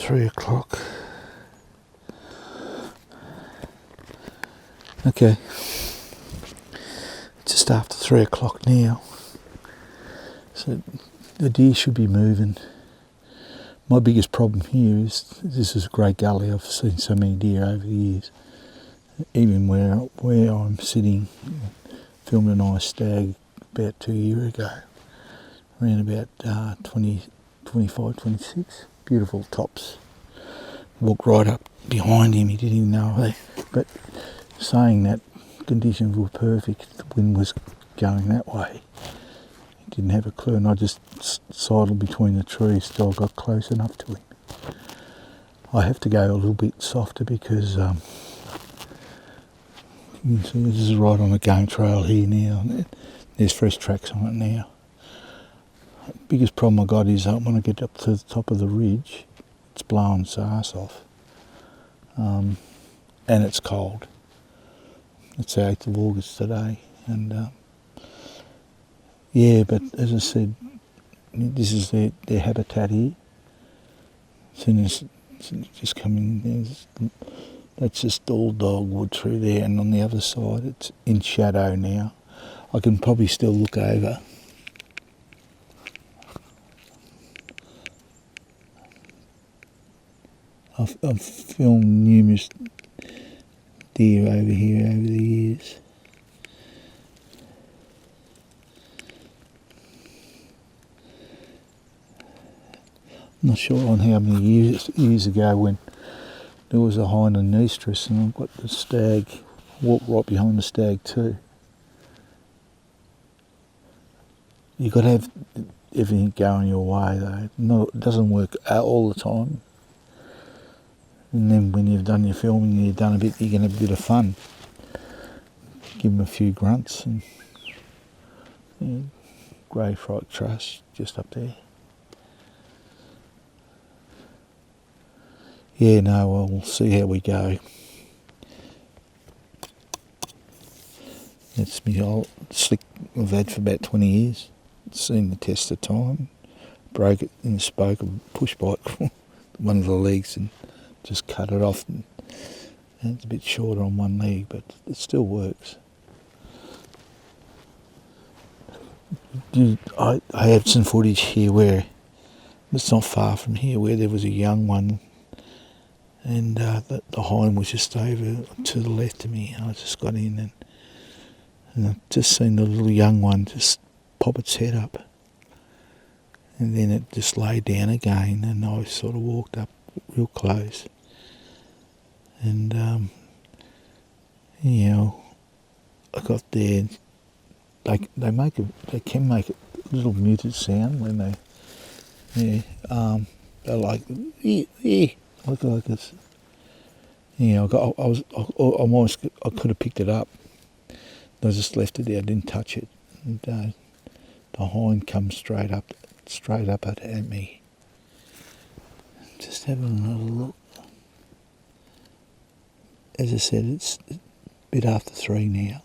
3 o'clock. Okay, just after 3 o'clock now, so the deer should be moving. My biggest problem here is this is a great gully. I've seen so many deer over the years. Even where I'm sitting, filmed a nice stag about 2 years ago, around about 25, 26, beautiful tops. Walked right up behind him, he didn't even know it. But saying that, conditions were perfect, the wind was going that way. He didn't have a clue, and I just sidled between the trees till I got close enough to him. I have to go a little bit softer because you can see this is right on a game trail here now. There's fresh tracks on it now. Biggest problem I got is when I get up to the top of the ridge, it's blowing its arse off, and it's cold. It's the 8th of August today, and yeah, but as I said, this is their habitat here. Soon as just coming, that's just all dogwood through there, and on the other side it's in shadow now. I can probably still look over. I've filmed numerous deer over here over the years. I'm not sure on how many years ago when there was a hind and estrus, and I've got the stag, walked right behind the stag too. You've got to have everything going your way though. No, it doesn't work all the time. And then when you've done your filming and you've done a bit, you can have a bit of fun. Give them a few grunts and grey fright thrush just up there. Yeah, no, well, we'll see how we go. It's my old slick I've had for about 20 years. It's seen the test of time. Broke it in the spoke of a push bike, one of the legs, and just cut it off. And it's a bit shorter on one leg, but it still works. I have some footage here where it's not far from here, where there was a young one, and the hind was just over to the left of me. I just got in and I've just seen the little young one just pop its head up, and then it just lay down again, and I sort of walked up real close, and I got there. They can make a little muted sound when they're like like this. I could have picked it up. I just left it there. I didn't touch it. And, the hind comes straight up at me. Just having another look. As I said, it's a bit after 3 now.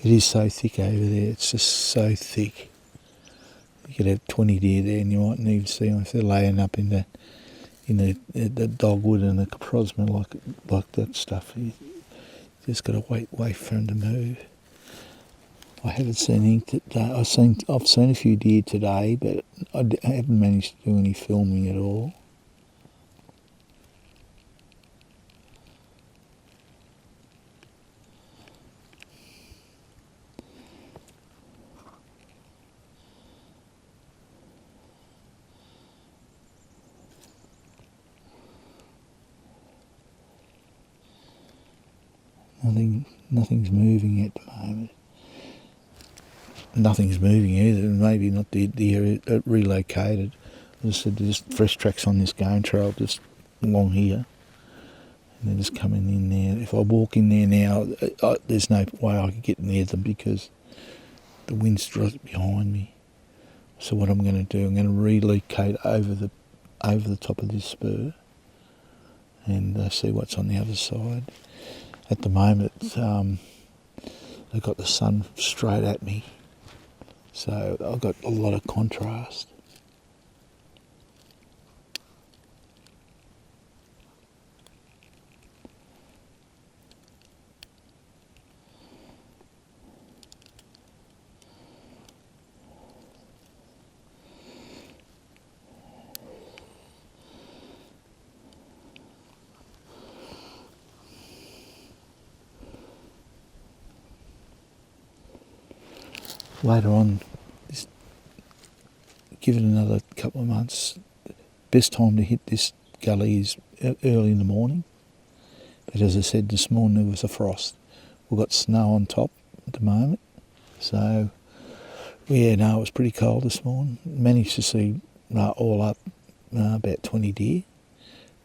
It is so thick over there, it's just so thick. You could have 20 deer there and you mightn't even see them if they're laying up in the dogwood and the prosma like that stuff. You just got to wait for them to move. I haven't seen any today. I've seen a few deer today, but I haven't managed to do any filming at all. Nothing's moving at the moment. Nothing's moving either. Maybe not the deer relocated. As I said, there's just fresh tracks on this game trail just along here, and they're just coming in there. If I walk in there now, there's no way I could get near them because the wind's right behind me. So what I'm going to do, I'm going to relocate over the top of this spur and see what's on the other side. At the moment, They've got the sun straight at me, so I've got a lot of contrast. Later on, give it another couple of months. Best time to hit this gully is early in the morning. But as I said this morning, there was a frost. We've got snow on top at the moment. So, yeah, no, it was pretty cold this morning. Managed to see all up about 20 deer.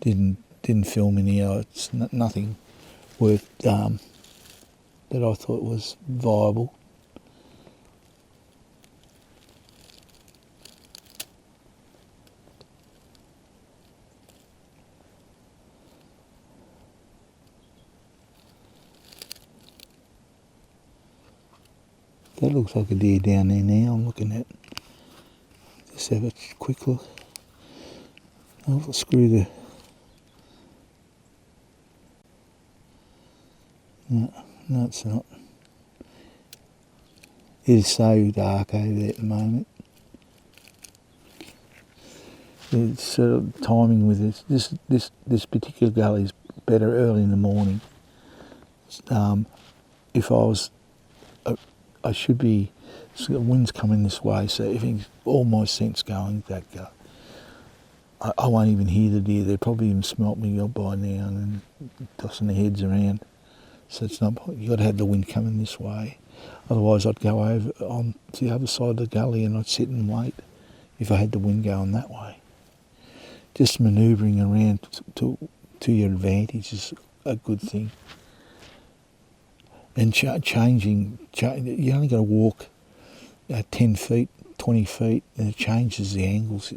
Didn't film any. It's nothing worth that I thought was viable. That looks like a deer down there now I'm looking at. Just have a quick look. I'll screw the... No, it's not. It is so dark over there at the moment. It's sort of timing with this particular gully is better early in the morning. If I was... I should be, so the wind's coming this way, so everything's, all my sense going that go. I won't even hear the deer. They'll probably even smelt me by now and tossing their heads around. So it's not, you've got to have the wind coming this way. Otherwise I'd go over on to the other side of the gully and I'd sit and wait if I had the wind going that way. Just manoeuvring around to your advantage is a good thing. And changing, you only got to walk 10 feet, 20 feet, and it changes the angles.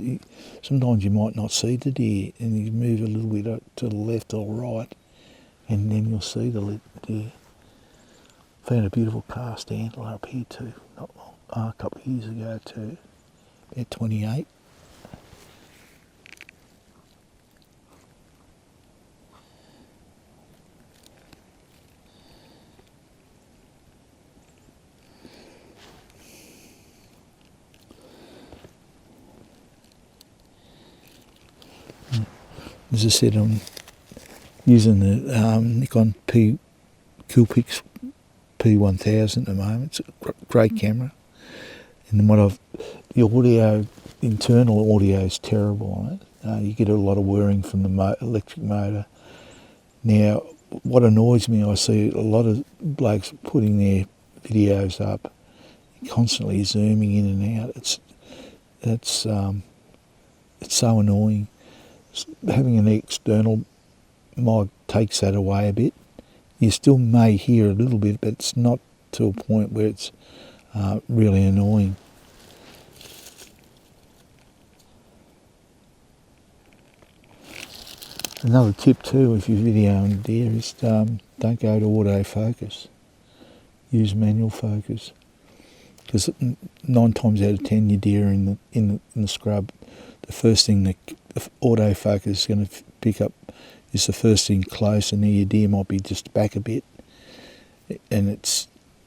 Sometimes you might not see the deer, and you move a little bit to the left or right, and then you'll see the deer. Found a beautiful cast antler up here too, not long, a couple of years ago too, about 28. As I said, I'm using the Nikon Coolpix P1000 at the moment. It's a great camera. And the audio, internal audio is terrible on it. You get a lot of whirring from the electric motor. Now, what annoys me, I see a lot of blokes putting their videos up, constantly zooming in and out. It's so annoying. Having an external mic takes that away a bit. You still may hear a little bit, but it's not to a point where it's really annoying. Another tip too, if you're videoing deer, is don't go to autofocus. Use manual focus, because 9 times out of 10 your deer are in the scrub. The first thing the autofocus is going to pick up is the first thing close, and then your deer might be just back a bit, and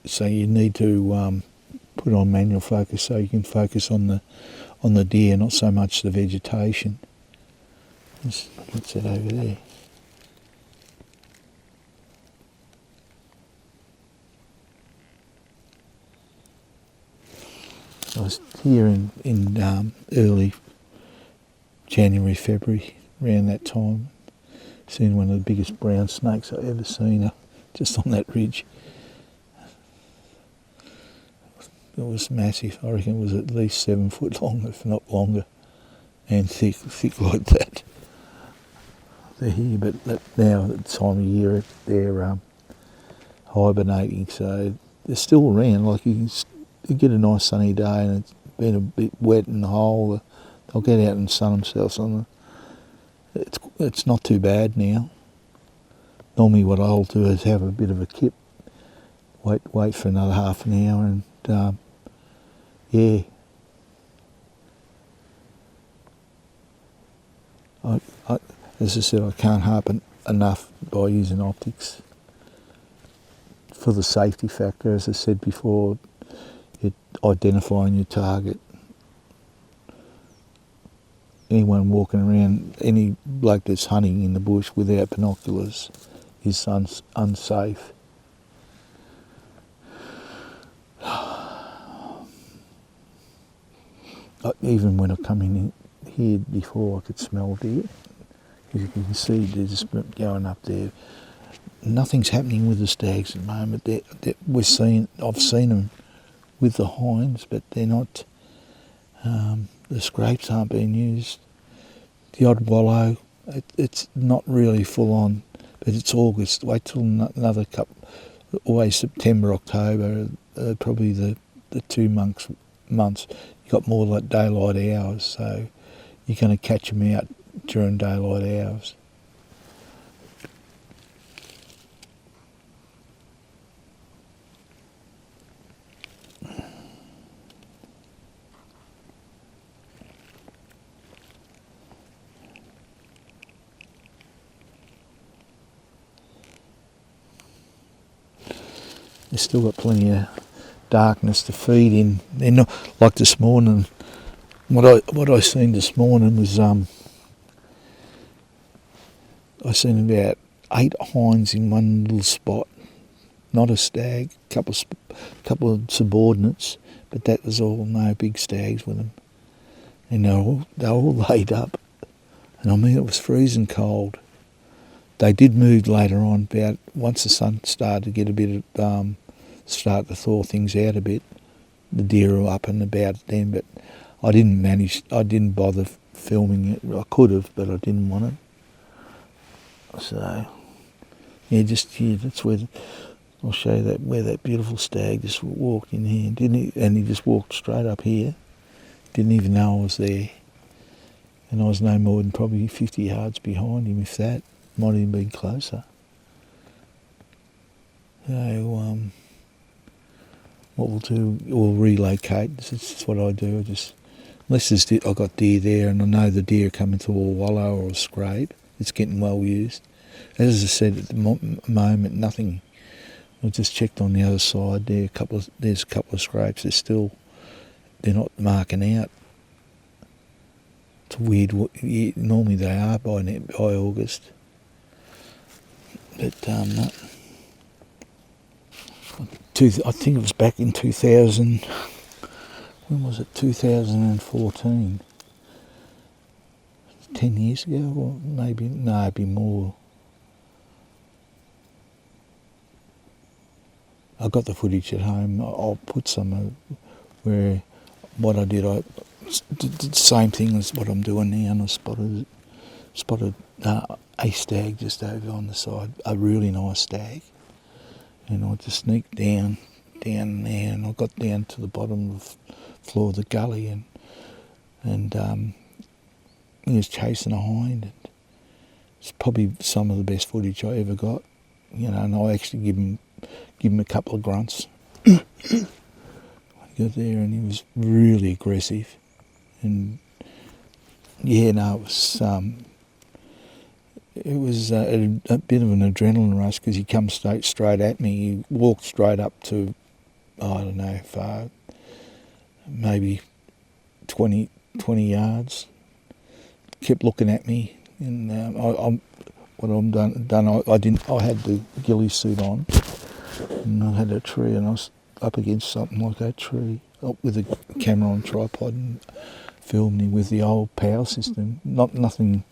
so you need to put on manual focus so you can focus on the deer, not so much the vegetation. What's that over there? I was here in early January, February, around that time, seen one of the biggest brown snakes I've ever seen, just on that ridge. It was massive. I reckon it was at least 7 foot long, if not longer, and thick like that. They're here, but now at the time of year they're hibernating, so they're still around. Like you get a nice sunny day and it's been a bit wet in the hole, they'll get out and sun themselves on it. It's not too bad now. Normally what I'll do is have a bit of a kip wait for another half an hour, and yeah. As I said, I can't harp enough by using optics for the safety factor. As I said before, it identifying your target. Anyone walking around, any bloke that's hunting in the bush without binoculars is unsafe. Even when I come in here before, I could smell deer. You can see they're just going up there. Nothing's happening with the stags at the moment. I've seen them with the hinds, but they're not. The scrapes aren't being used. The odd wallow, it's not really full on, but it's August. Wait till another couple. Always September, October, probably the 2 months. You got more like daylight hours, so you're going to catch them out during daylight hours. They've still got plenty of darkness to feed in. They're not like this morning. What I seen this morning was I seen about 8 hinds in one little spot. Not a stag, couple of subordinates, but that was all. No big stags with them, and they're all laid up. And I mean, it was freezing cold. They did move later on, about once the sun started to get a bit of, start to thaw things out a bit. The deer were up and about then, but I didn't bother filming it. I could have, but I didn't want it. So, yeah, just here, that's where, I'll show you where that beautiful stag just walked in here, didn't he? And he just walked straight up here. Didn't even know I was there. And I was no more than probably 50 yards behind him, if that. Might even been closer. So, what we'll do, we'll relocate. This is what I do. Unless I've got deer there and I know the deer coming to a wallow or a scrape, it's getting well used. As I said, at the moment, nothing. I just checked on the other side there. There's a couple of scrapes. They're not marking out. It's weird. Normally they are by August. But I think it was back in 2000. When was it? 2014. 10 years ago, or maybe it'd be more. I got the footage at home. I'll put some where what I did. I did the same thing as what I'm doing now, and I spotted a stag just over on the side, a really nice stag, and I just sneaked down there, and I got down to the bottom of the floor of the gully, and he was chasing a hind. It's probably some of the best footage I ever got, and I actually give him a couple of grunts. I got there and he was really aggressive, and it was a bit of an adrenaline rush because he come straight at me. He walked straight up to, I don't know, far, maybe 20 yards. Kept looking at me, and I had the ghillie suit on, and I had a tree, and I was up against something like that tree, up with a camera on tripod, and filming with the old power system. Nothing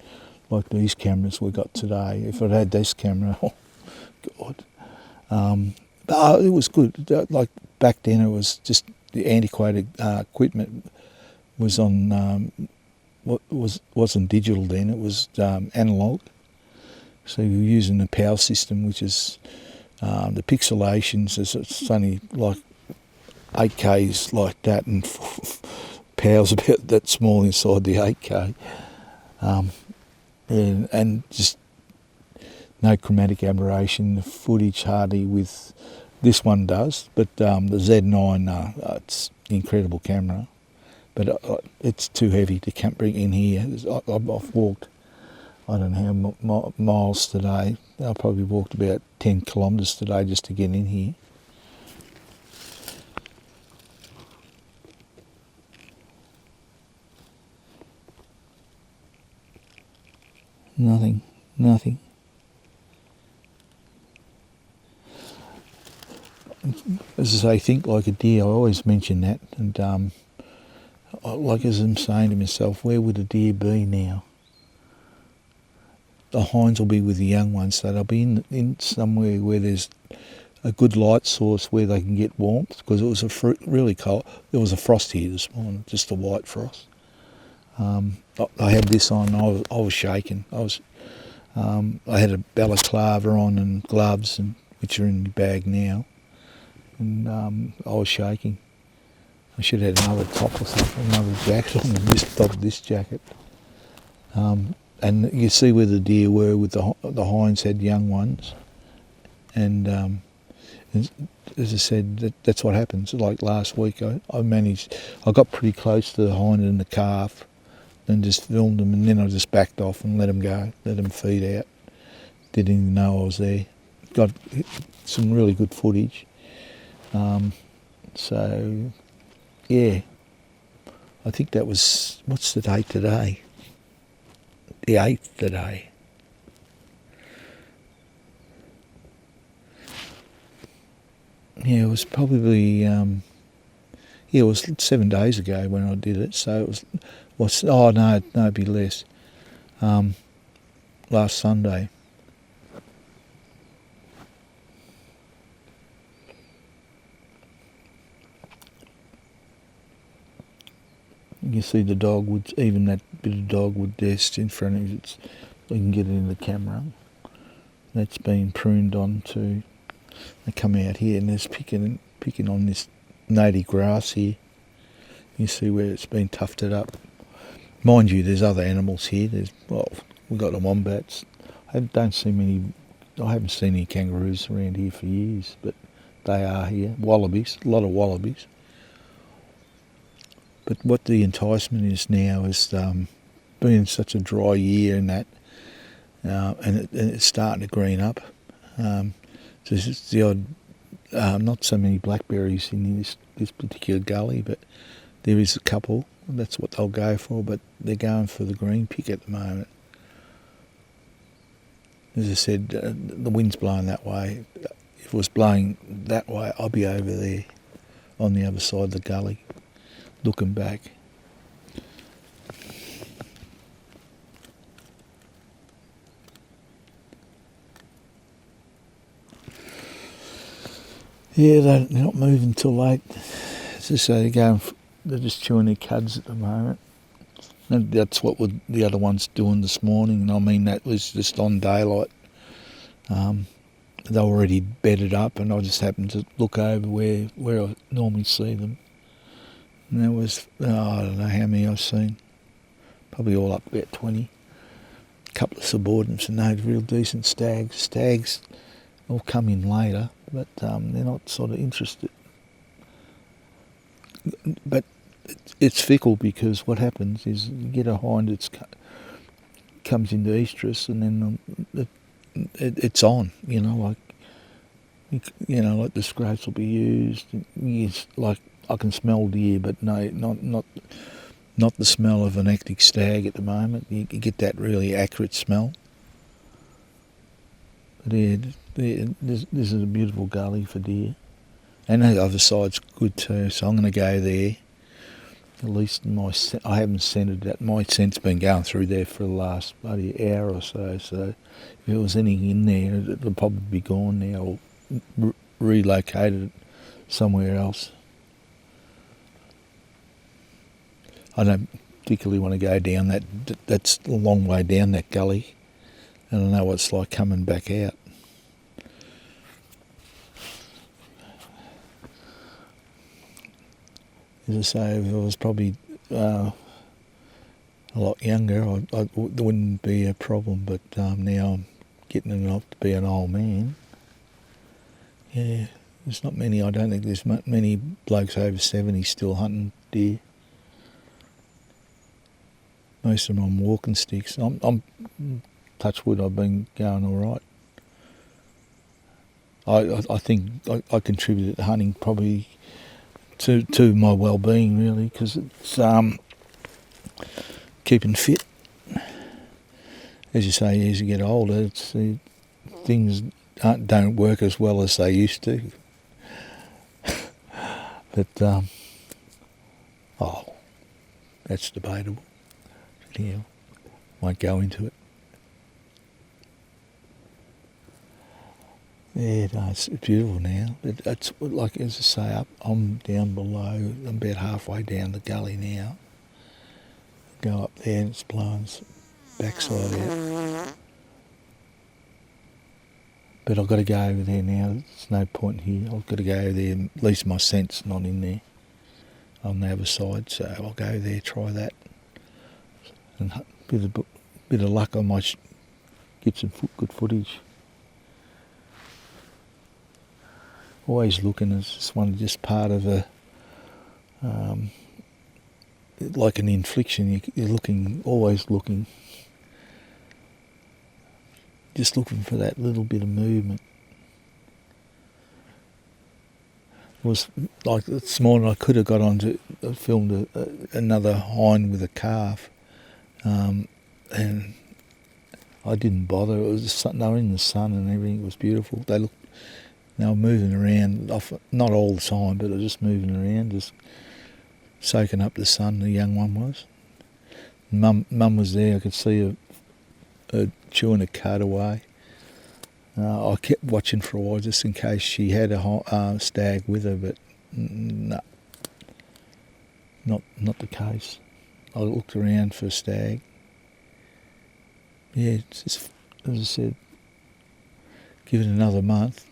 like these cameras we got today. If I'd had this camera, oh God. But it was good. Like back then, it was just the antiquated equipment was on. Wasn't digital then. It was analog. So you were using the power system, which is the pixelations. It's only like 8Ks like that, and power's about that small inside the 8K. And just no chromatic aberration. The footage hardly with This one does, but the Z9, it's an incredible camera, but it's too heavy to bring in here. I've walked, I don't know how miles today. I probably walked about 10 kilometres today just to get in here. Nothing. As I say, think like a deer. I always mention that, and like as I'm saying to myself, where would a deer be now? The hinds will be with the young ones, so they'll be in somewhere where there's a good light source where they can get warmth, because it was really cold. There was a frost here this morning, just a white frost. I had this on. I was shaking. I had a balaclava on and gloves, which are in the bag now, and I was shaking. I should have had another top or something, another jacket on top of this jacket. And you see where the deer were with the hinds had young ones, and as I said, that's what happens. Like last week, I got pretty close to the hind and the calf, and just filmed them, and then I just backed off and let them go, let them feed out. Didn't even know I was there. Got some really good footage. So, yeah, I think that was, what's the date today? The 8th today. Yeah, it was probably, it was 7 days ago when I did it, so it was, no, it'd be less. Last Sunday. You see the dogwood, even that bit of dogwood there in front of it, you can get it in the camera. That's been pruned onto. They come out here and there's picking on this native grass here. You see where it's been tufted up. Mind you, there's other animals here. We've got the wombats. I haven't seen any kangaroos around here for years, but they are here. Wallabies, a lot of wallabies. But what the enticement is now is being such a dry year and that, and it's starting to green up. So it's the odd, not so many blackberries in this particular gully, but there is a couple. That's what they'll go for, but they're going for the green pick at the moment. As I said, the wind's blowing that way. If it was blowing that way, I'll be over there on the other side of the gully, looking back. Yeah, they're not moving till late. As I say, they're just chewing their cuds at the moment. And that's what the other one's doing this morning. And I mean, that was just on daylight. They're already bedded up, and I just happened to look over where I normally see them. And there was, I don't know how many I've seen. Probably all up about 20. A couple of subordinates and those real decent stags. Stags will come in later, but they're not sort of interested. But it's fickle, because what happens is you get a hind that comes into estrus, and then it's on, like the scrapes will be used. It's like, I can smell deer, but no, not the smell of an active stag at the moment. You get that really accurate smell. But yeah, this is a beautiful gully for deer. And the other side's good too, so I'm going to go there. At least I haven't scented that. My scent's been going through there for the last bloody hour or so. So if there was anything in there, it'll probably be gone now, or relocated somewhere else. I don't particularly want to go down that. That's a long way down that gully, and I know what it's like coming back out. As I say, if I was probably a lot younger, there wouldn't be a problem, but now I'm getting enough to be an old man. Yeah, There's not many. I don't think there's many blokes over 70 still hunting deer. Most of them on walking sticks. I'm touch wood. I've been going all right. I think I contributed to hunting probably to my well-being really, because it's keeping fit. As you say, as you get older, things don't work as well as they used to. But that's debatable. Yeah, won't go into it. Yeah, no, it's beautiful now. It's like, as I say, I'm down below. I'm about halfway down the gully now. Go up there and it's blowing backside out. But I've got to go over there now. There's no point here. I've got to go over there. At least my scent's not in there on the other side. So I'll go there, try that. And with a bit of luck, I might get some good footage. Always looking as just part of a, like an infliction. You're always looking, just looking for that little bit of movement. It was like this morning I could have got onto, filmed another hind with a calf, and I didn't bother. It was they were in the sun and everything. It was beautiful. They were moving around, not all the time, but they were just moving around, just soaking up the sun. The young one was. Mum was there. I could see her chewing a cud away. I kept watching for a while just in case she had a stag with her, but no, not the case. I looked around for a stag. Yeah, it's just, as I said, give it another month.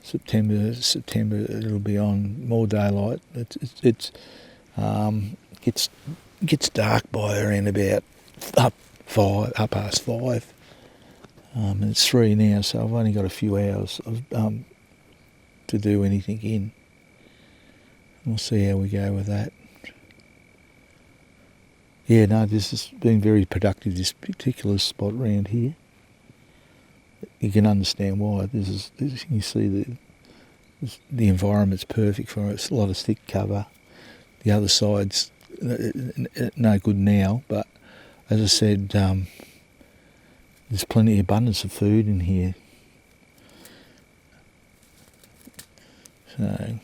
September it'll be on more daylight. It gets dark by around about half past 5. And it's 3 now, so I've only got a few hours to do anything in. We'll see how we go with that. Yeah, no, this has been very productive, this particular spot around here. You can understand why. You see the environment's perfect for it. It's a lot of thick cover. The other side's no good now, but as I said, there's plenty of abundance of food in here. So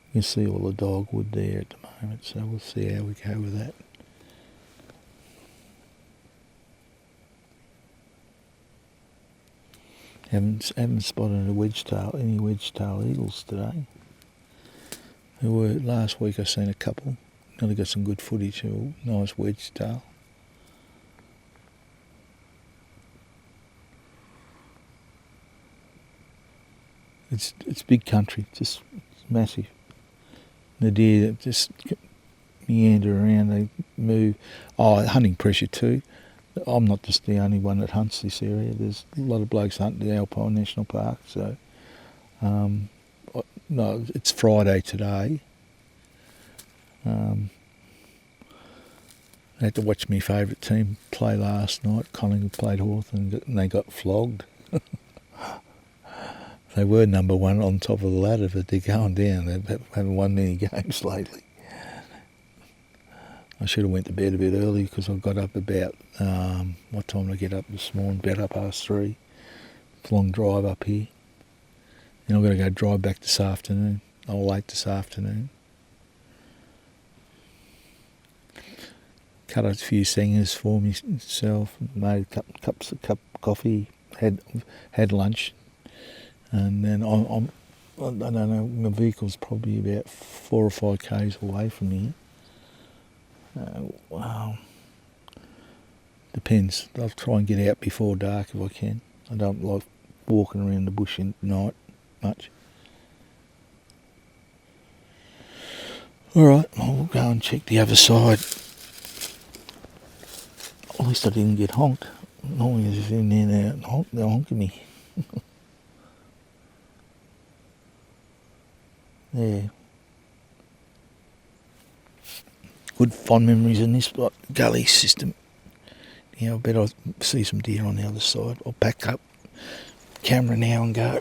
you can see all the dogwood there at the moment, so we'll see how we go with that. Haven't spotted any wedge-tail eagles today. There were last week. I seen a couple. Nearly got some good footage. Nice wedge-tail. It's big country. It's massive. The deer just meander around. They move. Hunting pressure too. I'm not just the only one that hunts this area. There's a lot of blokes hunting the Alpine National Park. So, no, it's Friday today. I had to watch my favourite team play last night. Collingwood played Hawthorn and they got flogged. They were number one on top of the ladder, but they're going down. They haven't won many games lately. I should have went to bed a bit early because I got up about, what time did I get up this morning? About 3:30. It's a long drive up here. And I've got to go drive back this afternoon. I'm late this afternoon. Cut a few singers for myself, made a cup of coffee, had lunch, and then I don't know, my vehicle's probably about 4 or 5 k's away from here. Depends. I'll try and get out before dark if I can. I don't like walking around the bush at night much. Alright, I'll go and check the other side. At least I didn't get honked. Normally just in there now, they're honking me. Yeah. Good fond memories in this gully system. Yeah, I bet I'll see some deer on the other side. I'll pack up camera now and go.